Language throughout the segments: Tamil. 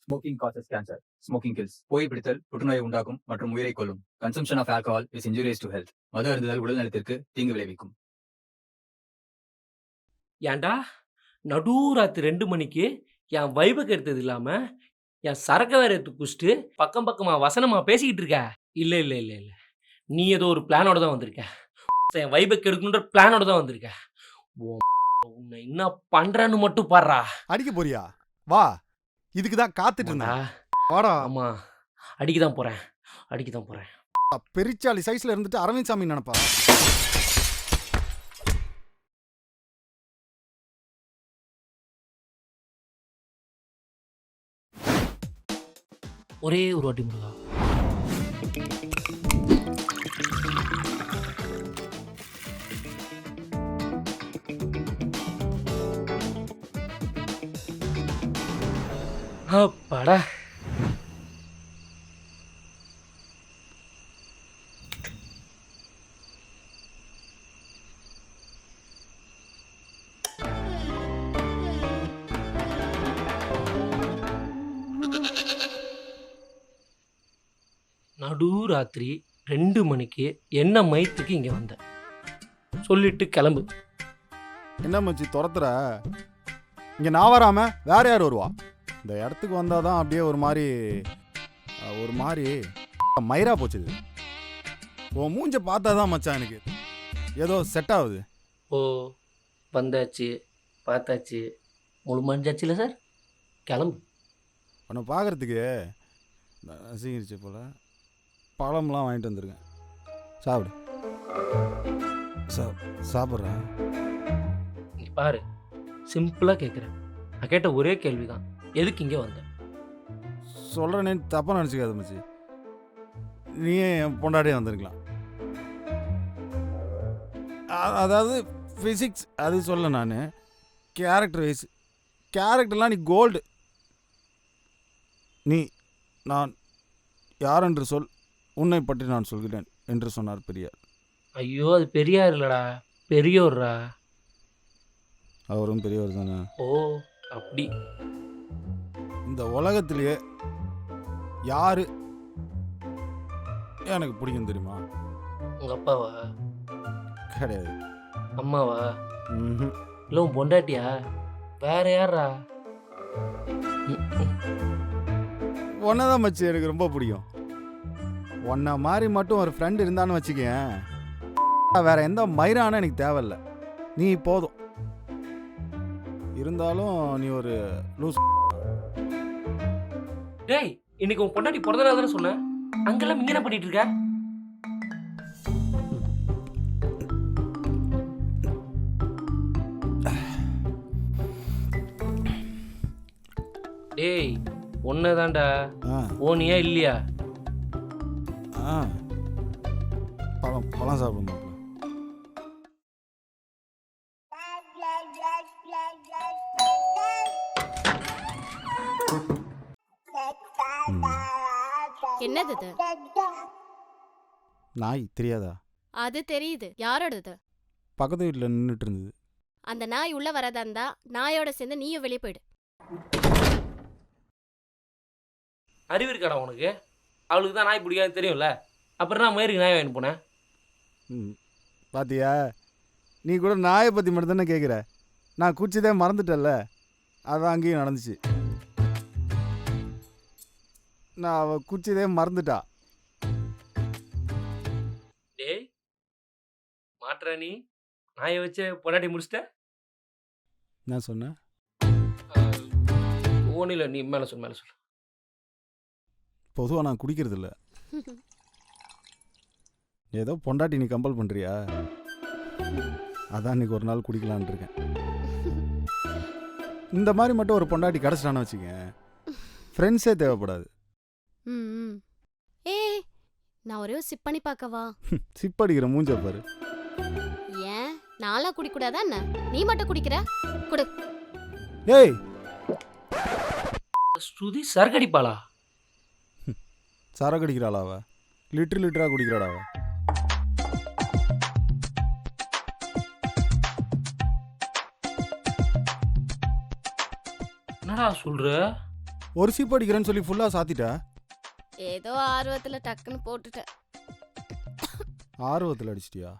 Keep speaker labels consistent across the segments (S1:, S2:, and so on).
S1: Smoking causes cancer. Smoking kills. புகைப்பிடித்தல் புற்றுநோயை உண்டாக்கும் மற்றும் உயிரை கொல்லும். Consumption of alcohol is injurious to health. மது அருந்துதல் உடல் நலத்திற்கு தீங்கு விளைவிக்கும்.
S2: ஏன்டா நடுராத்திரி 2 மணிக்கு என் வைபுக்கு எடுத்தது இல்லாம என் சரக்க வேற எடுத்து குடிச்சிட்டு பக்கம் பக்கமா வசனமா பேசிக்கிட்டு இருக்க. இல்ல இல்ல இல்ல இல்ல நீ ஏதோ ஒரு பிளானோட தான் வந்திருக்க. என் வைபுக்கு எடுக்கணுன்ற பிளானோட தான் வந்திருக்க. உன்னை என்ன பண்றேன்னு மட்டும் பாடுறா.
S3: அடிக்க போறியா? வா, இதுக்கு தான் காத்துட்டு இருந்தேன். வாடா.
S2: ஆமா, அடிக்கதான் போறேன், அடிக்கதான் போறேன்.
S3: பெரிச்சாலி சைஸ்ல இருந்துட்டு அரவிந்த் சாமி நினைப்பா.
S2: ஒரே ஒரு வாட்டி முருகா. அப்பாடா. நடுராத்திரி 2 மணிக்கு என்ன மயத்துக்கு இங்க வந்த சொல்லிட்டு கிளம்பு.
S3: என்ன மச்சி துரத்துற? இங்க நான் வராம வேற யார் வருவா? இந்த இடத்துக்கு வந்தாதான் அப்படியே ஒரு மாதிரி மயிரா போச்சுது. உன் மூஞ்ச பார்த்தாதான் மச்சான் எனக்கு ஏதோ செட் ஆகுது.
S2: ஓ, வந்தாச்சு, பார்த்தாச்சு, முழு மஞ்சாச்சுல சார், கிளம்பு.
S3: உன்னை பார்க்கறதுக்கு நசிங்கிருச்சு போல. பழம்லாம் வாங்கிட்டு வந்திருக்கேன், சாப்பிடு. சாப்பிட்றேன்.
S2: நீ பாரு, சிம்பிளாக கேட்குறேன். நான் கேட்ட ஒரே கேள்விதான், எதுக்கு இங்கே வந்த?
S3: சொல்கிறேன்னு தப்பாக நினச்சிக்காத மச்சி. நீயே என் பொண்டாட்டியே வந்திருக்கலாம். அதாவது ஃபிசிக்ஸ் அது சொல்ல, நான் கேரக்டர் வைஸ் கேரக்டர்லாம் நீ கோல்டு. நான் யார் என்று சொல், உன்னை பற்றி நான் சொல்கிறேன் என்று சொன்னார் பெரியார்.
S2: ஐயோ, அது பெரியார் இல்லடா, பெரியோர்ரா.
S3: அவரும் பெரியவர் தானே?
S2: ஓ, அப்படி.
S3: இந்த உலகத்திலேயே யாரு எனக்கு பிடிக்கும் தெரியுமா?
S2: உங்க அப்பாவா?
S3: கிடையாது.
S2: அம்மாவா? இல்லை உன் பொண்டாட்டியா? வேற யாரா?
S3: ஒன்னதான் மச்சி எனக்கு ரொம்ப பிடிக்கும். ஒன்ன மாதிரி மட்டும் ஒரு ஃப்ரெண்ட் இருந்தான்னு வச்சுக்கேன், வேற எந்த மயிரான எனக்கு தேவையில்ல. நீ போதும். இருந்தாலும் நீ ஒரு லூஸ்.
S2: டேய், இன்னைக்கு உன் பொண்டாட்டி பிறந்த நாள் தானே சொன்னேன், அங்கெல்லாம் இங்க என்ன பண்ணிட்டு இருக்க? டேய், ஒன்னதான்டா. ஓனியா இல்லையா?
S3: பழம் சாப்பிடுமா?
S4: என்னது இது?
S3: நாய் தெரியாதா?
S4: அது தெரியுது. யாரோடது?
S3: பக்கத்து வீட்டில் நின்றுட்டு இருந்தது.
S4: அந்த நாய் உள்ள வரதா இருந்தா நாயோட சேர்ந்து நீயும் வெளியே போயிடு.
S2: அறிவு இருக்காடா உனக்கு? அவளுக்கு தான் நாய் பிடிக்காது தெரியும்ல, அப்புறம் நான் மயிருக்கு நாய் வாங்கி போனேன்.
S3: பாத்தியா, நீ கூட நாயை பற்றி மட்டும் தானே கேட்குற. நான் குச்சிதே மறந்துட்டேன்ல, அதான் அங்கேயும் நடந்துச்சு. நான் அவ குச்சிதே மறந்துட்டா.
S2: டேய், மாட்டுற நீ நாயை வச்சு பொண்டாட்டி முடிச்சிட்ட.
S3: நான் சொன்னேன்
S2: ஒன்றும் நீ மேலே சொல்லு, மேலே சொல்லு.
S3: பொதுவாக நான் குடிக்கிறது இல்லை. ஏதோ பொண்டாட்டி நீ கம்பல் பண்ணுறியா, அதான் இன்னைக்கு ஒரு நாள் குடிக்கலான் இருக்கேன். இந்த மாதிரி மட்டும் ஒரு பொண்டாட்டி கிடச்சிட்டான்னு வச்சுக்க, ஃப்ரெண்ட்ஸே தேவைப்படாது.
S4: ஏய், நான் ஒரே சிப் பண்ணி பார்க்கவா?
S3: சிப் அடிக்கிற மூஞ்ச பாரு.
S4: ஏன் நாளா குடிக்கூடாதா என்ன? நீ மட்டும் குடிக்கிற, குடு.
S3: ஏய்,
S2: ஸ்ருதி சரக்கடிப்பாளா?
S3: சரக்கு அடிக்கிறாளா அவ? லிட்டரா குடிக்கிறாடா அவ.
S2: என்னடா சொல்ற?
S3: ஒரு சீப் அடிக்கிறேன்னு சொல்லி ஃபுல்லா சாத்திட்ட.
S4: ஏதோ ஆர்வத்துல டக்குன்னு போட்டுட்டேன்.
S3: ஆர்வத்தில் அடிச்சிட்டியா?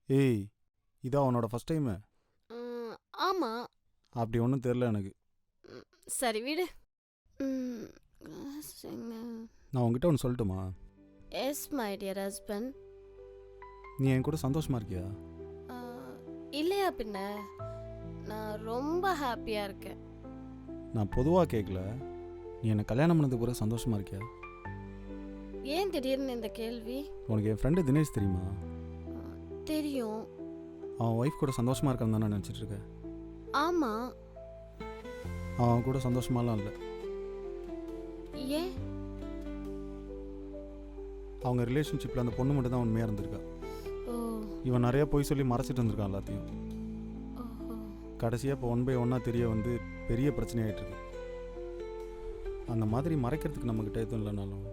S3: ஏய், இதான் உன்னோட ஃபர்ஸ்ட் டைமு?
S4: ம், ஆமா.
S3: அப்படி ஒன்றும் தெரில எனக்கு.
S4: சரி விடு. ம், என்ன?
S3: நான் உங்ககிட்ட ஒன்று சொல்லட்டுமா?
S4: S my dear husband.
S3: நீ என் கூட சந்தோஷமா இருக்கியா?
S4: இல்லையா பின்ன, நான் ரொம்ப ஹாப்பியா இருக்கேன்.
S3: நான் பொதுவாக கேட்கல, நீ என்னை கல்யாணம் பண்ணதுக்கு கூட சந்தோஷமா இருக்கியா?
S4: ஏன் திடீர்னு இந்த கேள்வி?
S3: உனக்கு என் ஃப்ரெண்டு தினேஷ் தெரியுமா?
S4: தெரியும்.
S3: அவன் ஒய்ஃப் கூட சந்தோஷமா இருக்கான்னு தான் நான் நினச்சிட்டு இருக்கேன்.
S4: ஆமா.
S3: அவன் கூட சந்தோஷமாலாம் இல்லை.
S4: ஏன்?
S3: அவங்க ரிலேஷன்ஷிப்பில் அந்த பொண்ணு மட்டும் தான் உண்மையாக இருந்திருக்கா.
S4: ஓ.
S3: இவன் நிறைய பொய் சொல்லி மறைச்சிட்டு இருந்திருக்கான் எல்லாத்தையும்.
S4: ஓஹோ.
S3: கடைசியாக இப்போ 1 by 1 தெரிய வந்து பெரிய பிரச்சனையாயிட்டு இருக்கு. அந்த மாதிரி மறைக்கிறதுக்கு நம்மக்கிட்ட எதுவும் இல்லைனாலும்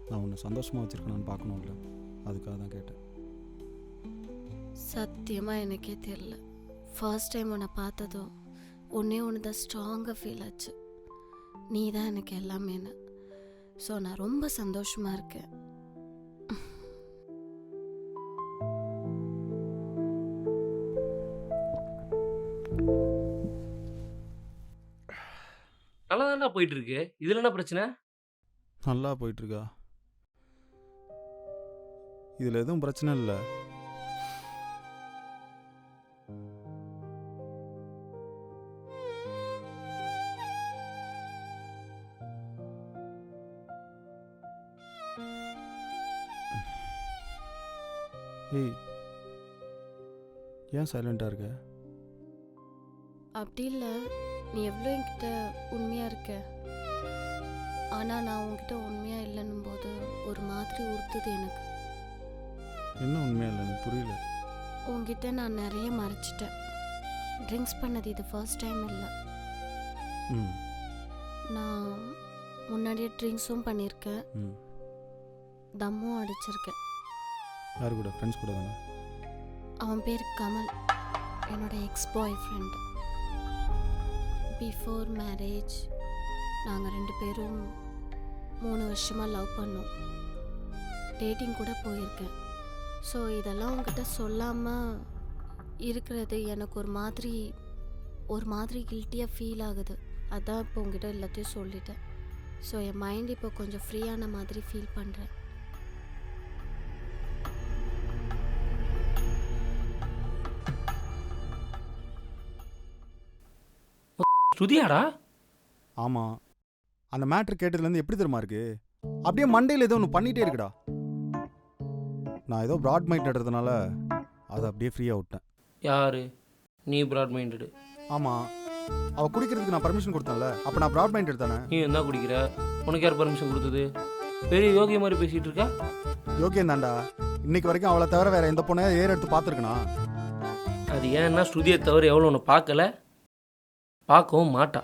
S3: நான் உன்னை சந்தோஷமாக வச்சுருக்கேன்னு பார்க்கணும்ல, அதுக்காக தான் கேட்டேன்.
S4: சத்தியமா எனக்கே தெரியல. ஃபர்ஸ்ட் டைம் உன்னை பார்த்ததும் ஒன்று தான் ஸ்ட்ராங்காக ஃபீல் ஆச்சு. நீ தான் எனக்கு எல்லாமேன்னு. ஸோ நான் ரொம்ப சந்தோஷமாக இருக்கேன்.
S2: நல்லா தானே போயிட்டு இருக்கு. இதுல என்ன பிரச்சனை?
S3: நல்லா போயிட்டுருக்கா? இதில் எதுவும் பிரச்சனை இல்லை. ஏய், ஏன் சைலண்டாக இருக்க?
S4: அப்படி இல்லை, நீ எவ்வளோ என்கிட்ட உண்மையாக இருக்க. ஆனால் நான் உன்கிட்ட உண்மையாக இல்லைன்னும் போது ஒரு மாதிரி உறுத்துது எனக்கு.
S3: என்ன உண்மையா இல்லை, எனக்கு புரியல.
S4: உன்கிட்ட நான் நிறைய மறைச்சிட்டேன். ட்ரிங்க்ஸ் பண்ணது இது ஃபர்ஸ்ட் டைம் இல்லை.
S3: ம்
S4: நான் முன்னாடியே ட்ரிங்க்ஸும் பண்ணியிருக்கேன்,
S3: ம்
S4: தம்மும் அடிச்சிருக்கேன்.
S3: யார் கூட? ஃப்ரெண்ட்ஸ் கூட தானே?
S4: அவன் பேர் கமல், என்னோட எக்ஸ் பாய் ஃப்ரெண்ட். பிஃபோர் மேரேஜ் நாங்கள் 2 பேரும் 3 வருஷமாக லவ் பண்ணோம். டேட்டிங் கூட போயிருக்கேன். ஸோ இதெல்லாம் உங்ககிட்ட சொல்லாமல் இருக்கிறது எனக்கு ஒரு மாதிரி கில்ட்டியாக ஃபீல் ஆகுது. அதான் இப்போ உங்ககிட்ட எல்லாத்தையும் சொல்லிட்டேன். ஸோ என் மைண்ட் இப்போ கொஞ்சம் ஃப்ரீயான மாதிரி ஃபீல் பண்ணுறேன்.
S2: ஸ்ருதியாடா?
S3: ஆமாம். அந்த மேட்ரு கேட்டதுலேருந்து எப்படி தெரியுமா இருக்கு? அப்படியே மண்டையில் ஏதோ ஒன்று பண்ணிகிட்டே இருக்குடா. நான் ஏதோ ப்ராட் மைண்ட் எடுறதுனால அதை அப்படியே ஃப்ரீயாக விட்டேன்.
S2: யாரு நீ? Broad minded?
S3: ஆமாம், அவள் குடிக்கிறதுக்கு நான் பர்மிஷன் கொடுத்தேன்ல, அப்போ நான் ப்ராட் மைண்ட் எடுத்தானே.
S2: நீ என்ன குடிக்கிற? உனக்கு யார் பர்மிஷன் கொடுத்தது? பெரிய யோகிய மாதிரி பேசிகிட்டு இருக்கா?
S3: யோகியம் தான்டா. இன்னைக்கு வரைக்கும் அவளை தவிர வேற எந்த பொண்ணையா ஏற எடுத்து பார்த்துருக்கனா?
S2: அது ஏன்னா ஸ்ருதியை தவிர எவ்வளோ ஒன்று பார்க்கல, பார்க்கவும் மாட்டா.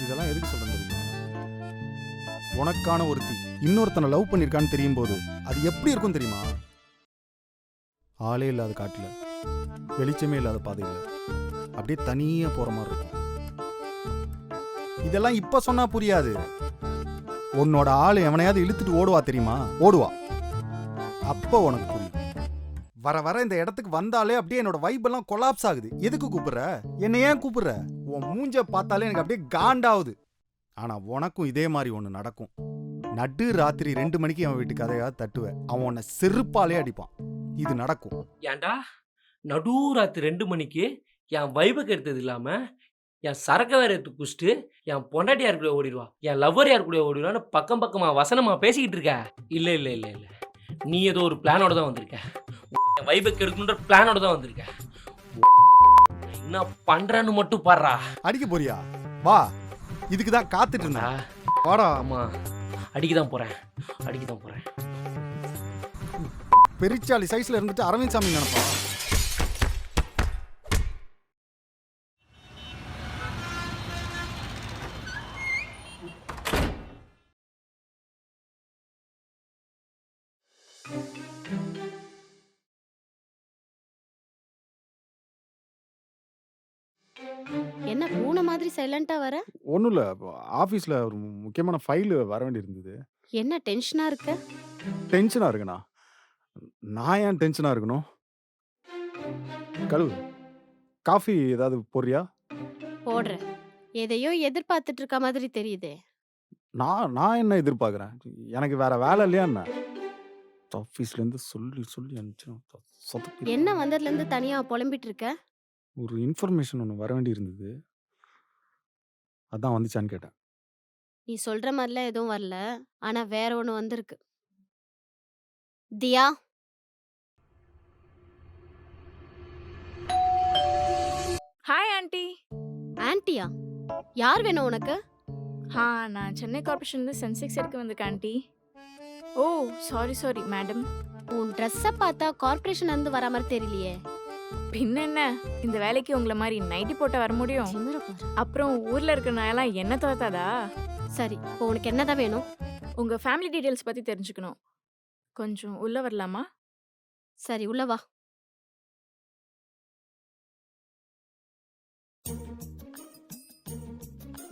S3: இதெல்லாம் எதுக்கு சொல்றேன் தெரியுமா? உனக்கான ஒருத்தி இன்னொருத்தனை லவ் பண்ணியிருக்கான்னு தெரியும் போது அது எப்படி இருக்கும் தெரியுமா? ஆளே இல்லாத காட்டுல, வெளிச்சமே இல்லாத பாதையில அப்படியே தனியா போற மாதிரி இருக்கும். இதெல்லாம் இப்ப சொன்னா புரியாது. உன்னோட ஆளு எவனையாவது இழுத்துட்டு ஓடுவா தெரியுமா? ஓடுவா. அப்போ உனக்கு புரியும். வர வர இந்த இடத்துக்கு வந்தாலே அப்படியே என்னோட வைப் எல்லாம் கொலாப்ஸ் ஆகுது. எதுக்கு கூப்பிடுற? என்னை ஏன் கூப்பிடுற? உன் மூஞ்ச பார்த்தாலே எனக்கு அப்படியே காண்டாவுது. ஆனா உனக்கும் இதே மாதிரி ஒன்று நடக்கும். நடு ராத்திரி 2 மணிக்கு அவன் வீட்டு கதையாவது தட்டுவேன், அவன் உன்னை செருப்பாலே அடிப்பான். இது நடக்கும்.
S2: ஏன்டா நடு ராத்திரி 2 மணிக்கு என் வைபை கெடுத்தது இல்லாமல் என் சரக்க வேற எடுத்து குடிச்சிட்டு என் பொண்டாட்டி யார் கூட ஓடிடுவா, என் லவ்வர் யார் கூட ஓடிடுவான்னு பக்கம் பக்கமாக வசனமாக பேசிக்கிட்டு இருக்க? இல்லை இல்லை இல்லை இல்லை, நீ ஏதோ ஒரு பிளானோட தான் வந்திருக்க. என் வைபை கெடுக்கணுன்ற பிளானோட தான் வந்திருக்க. என்ன பண்ணுறேன்னு மட்டும் பாடுறா.
S3: அடிக்க போறியா? வா, இதுக்கு தான் காத்துட்டு இருந்தேன். வாடா.
S2: ஆமாம், அடிக்க தான் போகிறேன்.
S3: பெரிச்சாலி சைஸ்ல இருந்துட்டு அரவிந்த் சாமி நினைப்பா.
S4: சைலண்டா வர?
S3: ஒன்றும் இல்லை, ஆஃபீஸில் ஒரு முக்கியமான ஃபைலு வர வேண்டியிருந்தது.
S4: என்ன டென்ஷனா இருக்க?
S3: டென்ஷனாக இருக்குண்ணா. நான் ஏன் டென்ஷனாக இருக்கணும்? கழுவு. காஃபி ஏதாவது போடுறியா?
S4: போடுற. எதையோ எதிர்பார்த்துட்டு இருக்க மாதிரி தெரியுதே.
S3: நான் என்ன எதிர்பார்க்குறேன்? எனக்கு வேற வேலை இல்லையா என்ன? ஆஃபீஸ்லேருந்து சொல்லி சொல்லி அனுப்பிச்சு சொதப்பி.
S4: என்ன வந்ததுல இருந்து தனியா புலம்பிட்டு இருக்க?
S3: ஒரு இன்ஃபர்மேஷன் ஒன்று வர வேண்டியிருந்தது. அதான் வந்துச்சான்னு கேட்டேன்.
S4: நீ சொல்ற மாதிரிலாம் எதுவும் வரல. ஆனா வேற ஒண்ணு வந்திருக்கு. தியா,
S5: ஹாய் ஆண்டி.
S4: ஆன்ட்டியா? யார் வேணும் உனக்கு?
S5: நான் சென்னை கார்ப்பரேஷன்லேருந்து சென்செக்ஸ் எடுக்க வந்திருக்கேன் ஆண்டி. ஓ சாரி மேடம்.
S4: உன் ட்ரெஸ்ஸை பார்த்தா கார்ப்பரேஷன்ல இருந்து வர மாதிரி தெரியலையே.
S5: பின்ன என்ன, இந்த வேலைக்கு உங்களை மாதிரி நைட்டி போட்ட வர முடியும்?
S4: சின்னர பாரு.
S5: அப்புறம் ஊரில் இருக்கிற நாயெல்லாம் என்ன துரத்தாதா?
S4: சரி, இப்போ உனக்கு என்னதான் வேணும்?
S5: உங்கள் ஃபேமிலி டீட்டெயில்ஸ் பற்றி தெரிஞ்சுக்கணும். கொஞ்சம் உள்ளே வரலாமா?
S4: சரி, உள்ள வா.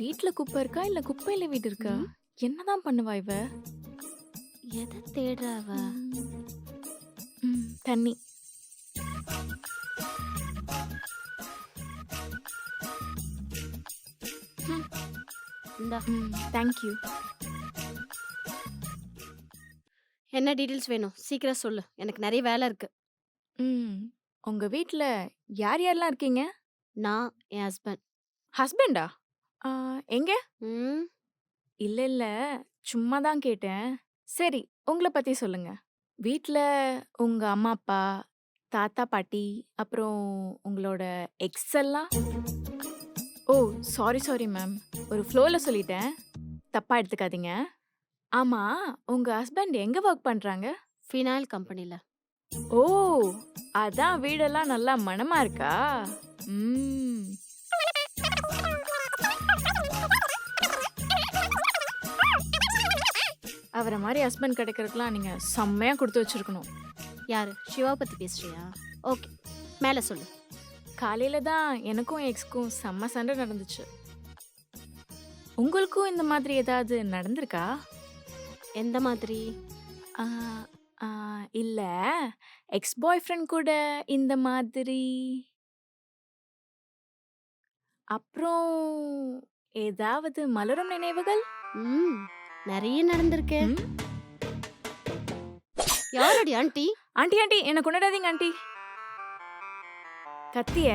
S5: வீட்டில் குப்பை இருக்கா இல்லை குப்பையில் வீடு இருக்கா?
S4: ம்.
S5: என்னதான் பண்ணுவா இவ?
S4: எதை தேடுற அவ?
S5: தண்ணி.
S4: இந்தா.
S5: தேங்க்யூ.
S4: என்ன டீடைல்ஸ் வேணும்? சீக்கிரம் சொல்லு. எனக்கு நிறைய வேலை இருக்கு.
S5: உங்கள் வீட்டில் யார் யாரெல்லாம் இருக்கீங்க?
S4: நான், என் ஹஸ்பண்ட்.
S5: ஹஸ்பண்டா? எங்க?
S4: ம்.
S5: இல்ல சும்மா தான் கேட்டேன். சரி, உங்கள பத்தி சொல்லுங்க. வீட்ல உங்க அம்மா, அப்பா, தாத்தா, பாட்டி, அப்புறம் உங்களோட எக்ஸ் எல்லாம்? ஓ சாரி மேம். ஒரு ஃப்ளோல சொல்லிட்டேன். தப்பா எடுத்துக்காதீங்க. ஆமா, உங்க ஹஸ்பண்ட் எங்க ஒர்க் பண்றாங்க?
S4: ஃபினாயில் கம்பெனில.
S5: ஓ, அதான் வீடெல்லாம் நல்லா மணமா இருக்கா? ம். அவரை மாதிரி ஹஸ்பண்ட் கிடைக்கிறதுக்குலாம் நீங்க செம்மையா கொடுத்து வச்சிருக்கணும்.
S4: யாரு? சிவா பத்தி பேசுறியா? ஓகே, மேல சொல்லு.
S5: காலையில தான் எனக்கும் எக்ஸ்க்கும் செம்ம சண்டை நடந்துச்சு. உங்களுக்கும் இந்த மாதிரி ஏதாவது நடந்திருக்கா?
S4: எந்த மாதிரி?
S5: ஆ, ஆ, இல்ல எக்ஸ் பாய் ஃப்ரெண்ட் கூட இந்த மாதிரி. அப்புறம் ஏதாவது மலரும் நினைவுகள்?
S4: ம், நிறைய நடந்திருக்கு.
S5: ம்?
S4: யாரடி ஆண்டி?
S5: ஆண்டி ஆண்டி என்ன கொண்டாடாதீங்க ஆண்டி. கத்திய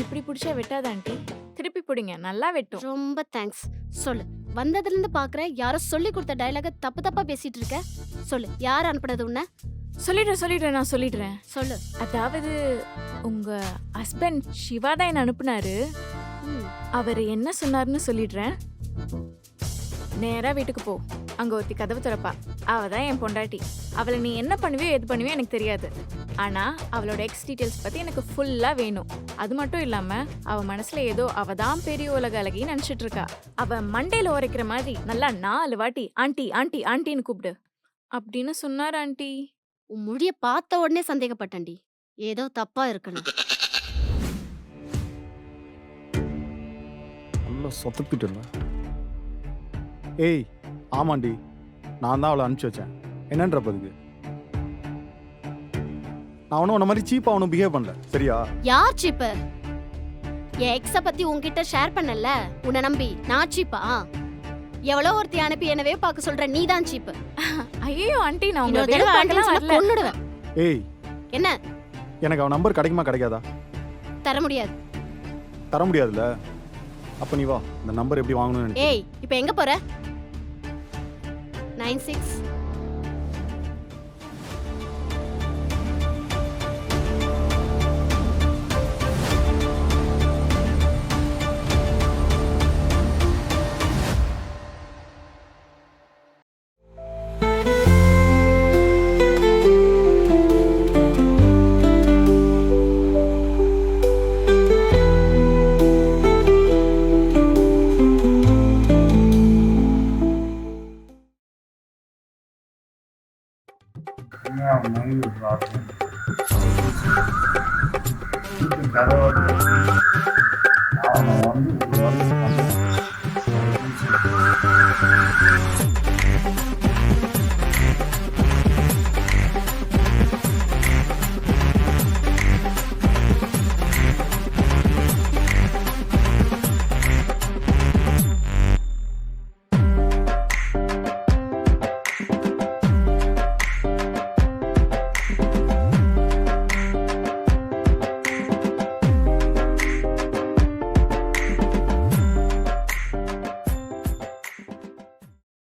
S5: இப்படி பிடிச்சா வெட்டாத ஆண்டி. திருப்பி பிடிங்க, நல்லா வெட்டும்.
S4: ரொம்ப தேங்க்ஸ். சொல்லு. வந்ததுல இருந்து பாக்குறேன், யாரோ சொல்லி கொடுத்த டயலாக தப்பு தப்பா பேசிட்டு இருக்க. சொல்லு, யார் அனுப்புனது உன்ன?
S5: சொல்லிடுறேன் நான் சொல்லிடுறேன்.
S4: சொல்லு.
S5: அதாவது உங்க ஹஸ்பண்ட் சிவா தான் என்ன அனுப்புனாரு.
S4: ம்.
S5: அவர் என்ன சொன்னாருன்னு சொல்லிடுறேன். நேரா வீட்டுக்கு போ. அங்க ஒருத்தி கதவு திறப்பா. அவ தான் என் பொண்டாட்டி. அவளை நீ என்ன பண்ணுவியோ எது பண்ணுவியோ எனக்கு தெரியாது. ஆனா அவளோட எக்ஸ் டீட்டெயில்ஸ் பத்தி எனக்கு ஃபுல்லா வேணும். அது மட்டும் இல்லாம அவ மனசுல ஏதோ அவ தான் பெரிய உலக அழகின்னு நினைச்சிட்டு இருக்கா. அவ மண்டையில உரைக்கிற மாதிரி நல்லா 4 வாட்டி ஆண்டி ஆண்டி ஆண்டின்னு கூப்பிடு அப்படின்னு சொன்னார் ஆண்டி.
S4: உன் மொழிய பார்த்த உடனே சந்தேகப்பட்டேன்டி. ஏதோ தப்பா இருக்கணும்.
S3: நல்லா சொதப்பிட்டு. ஏய், ஆமாண்டி, நான் தான் அவளை அனுப்பிச்சி வச்சேன். என்னன்றப்ப அதுக்கு நான் ஒன்றும் உன்ன மாதிரி சீப்பாக அவனும் பிஹேவ் பண்ணல, சரியா?
S4: யார் சீப்பர்? என் எக்ஸ பத்தி உன்கிட்ட ஷேர் பண்ணல. உன்னை நம்பி நான் சீப்பா? எவ்வளோ ஒருத்தி அனுப்பி என்னவே பார்க்க சொல்ற நீ தான் சீப்பு.
S5: ஐயோ ஆண்டி, நான்
S4: இன்னொரு
S5: உங்களை
S4: தடவை
S5: வேலை
S4: ஆண்டின்னு
S5: பார்க்கலாம்
S4: சொன்னா
S5: வரல.
S4: கொன்னுடுவேன்.
S3: ஏய்,
S4: என்ன?
S3: எனக்கு அவன் நம்பர் கிடைக்குமா கிடைக்காதா?
S4: தர முடியாது.
S3: தர முடியாதுல்ல? அப்போ நீ வா, இந்த நம்பர் எப்படி வாங்கணும்னு நினைக்கிறேன்.
S4: ஏய், இப்போ எங்க போற? 96
S6: கதவை ஆமாம்,